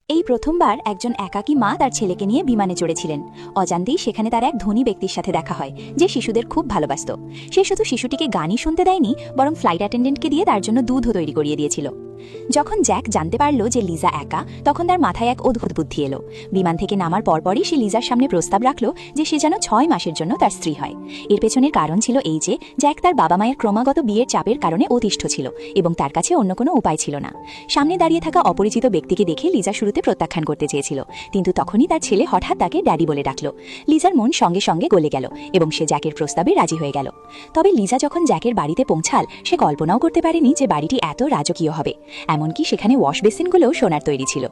এই প্রথমবার একজন একাকী মা তার ছেলেকে নিয়ে বিমানে চড়েছিলেন। অজান্তেই সেখানে তার এক ধনী ব্যক্তির সাথে দেখা হয়, যে শিশুদের খুব ভালোবাসত। সে শুধু শিশুটিকে গানই শুনতে দেয়নি, বরং ফ্লাইট অ্যাটেন্ডেন্টকে দিয়ে তার জন্য দুধও তৈরি করিয়ে দিয়েছিল। যখন জ্যাক জানতে পারল যে লিজা একা, তখন তার মাথায় এক অদ্ভুত বুদ্ধি এলো। বিমান থেকে নামার পরপরই সে লিজার সামনে প্রস্তাব রাখল যে সে যেন 6 মাসের জন্য তার স্ত্রী হয়। এর পেছনের কারণ ছিল এই যে জ্যাক তার বাবা মায়ের ক্রমাগত বিয়ের চাপের কারণে অতিষ্ঠ ছিল এবং তার কাছে অন্য কোনো উপায় ছিল না। সামনে দাঁড়িয়ে থাকা অপরিচিত ব্যক্তিকে দেখে লিজা শুরুতে প্রত্যাখ্যান করতে চেয়েছিল, কিন্তু তখনই তার ছেলে হঠাৎ তাকে ড্যাডি বলে ডাকল। লিজার মন সঙ্গে সঙ্গে গলে গেল এবং সে জ্যাকের প্রস্তাবে রাজি হয়ে গেল। তবে লিজা যখন জ্যাকের বাড়িতে পৌঁছাল, সে কল্পনাও করতে পারেনি যে বাড়িটি এত রাজকীয় হবে। এমনকি সেখানে ওয়াশ বেসিনগুলোও সোনার তৈরি ছিল।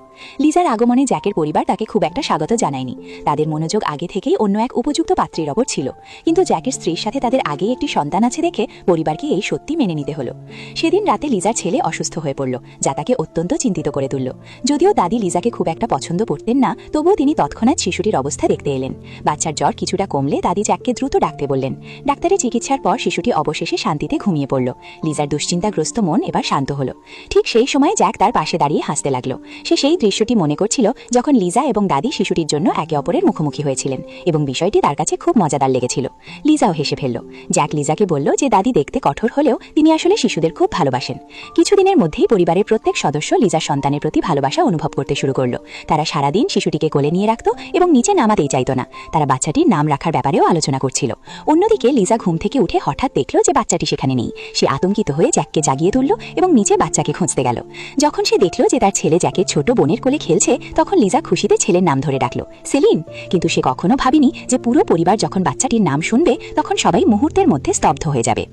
লিজার আগমনে জ্যাকের পরিবার তাকে খুব একটা স্বাগত জানায়নি। তাদের মনোযোগ আগে থেকেই অন্য এক উপযুক্ত পাত্রীর ওপর ছিল। কিন্তু জ্যাকের স্ত্রীর সাথে তাদের আগেই একটি সন্তান আছে দেখে পরিবারকে এই সত্যি মেনে নিতে হলো। সেদিন রাতে লিজার ছেলে অসুস্থ হয়ে পড়ল, যা তাকে অত্যন্ত চিন্তিত করে তুলল। যদিও দাদি লিজাকে খুব একটা পছন্দ করতেন না, তবুও তিনি তৎক্ষণাৎ শিশুটির অবস্থা দেখতে এলেন। বাচ্চার জ্বর কিছুটা কমলে দাদি জ্যাককে দ্রুত ডাকতে বললেন। ডাক্তারের চিকিৎসার পর শিশুটি অবশেষে শান্তিতে ঘুমিয়ে পড়ল। লিজার দুশ্চিন্তাগ্রস্ত মন এবার শান্ত হলো। ঠিক সেই সময় জ্যাক তার পাশে দাঁড়িয়ে হাসতে লাগলো। সে সেই দৃশ্যটি মনে করছিল যখন লিজা এবং দাদি শিশুটির জন্য একে অপরের মুখোমুখি হয়েছিলেন, এবং বিষয়টি তার কাছে খুব মজাদার লেগেছিল। লিজাও হেসে ফেলল। জ্যাক লিজাকে বলল যে দাদি দেখতে কঠোর হলেও তিনি আসলে শিশুদের খুব ভালোবাসেন। কিছুদিনের মধ্যেই পরিবারের প্রত্যেক সদস্য লিজার সন্তানের প্রতি ভালোবাসা অনুভব করতে শুরু করলো। তারা সারাদিন শিশুটিকে কোলে নিয়ে রাখত এবং নিচে নামাতেই চাইত না। তারা বাচ্চাটির নাম রাখার ব্যাপারেও আলোচনা করছিল। অন্যদিকে লিজা ঘুম থেকে উঠে হঠাৎ দেখল যে বাচ্চাটি সেখানে নেই। সে আতঙ্কিত হয়ে জ্যাককে জাগিয়ে তুলল এবং নিচে বাচ্চাকে খুঁজতে গেল। যখন সে দেখল যে তার ছেলে জ্যাকের ছোট বোনের কোলে খেলছে, তখন লিজা খুশিতে ছেলের নাম ধরে ডাকল, সেলিন। কিন্তু সে কখনো ভাবেনি যে পুরো পরিবার যখন বাচ্চাটির নাম শুনবে, তখন সবাই মুহূর্তের মধ্যে স্তব্ধ হয়ে যাবে।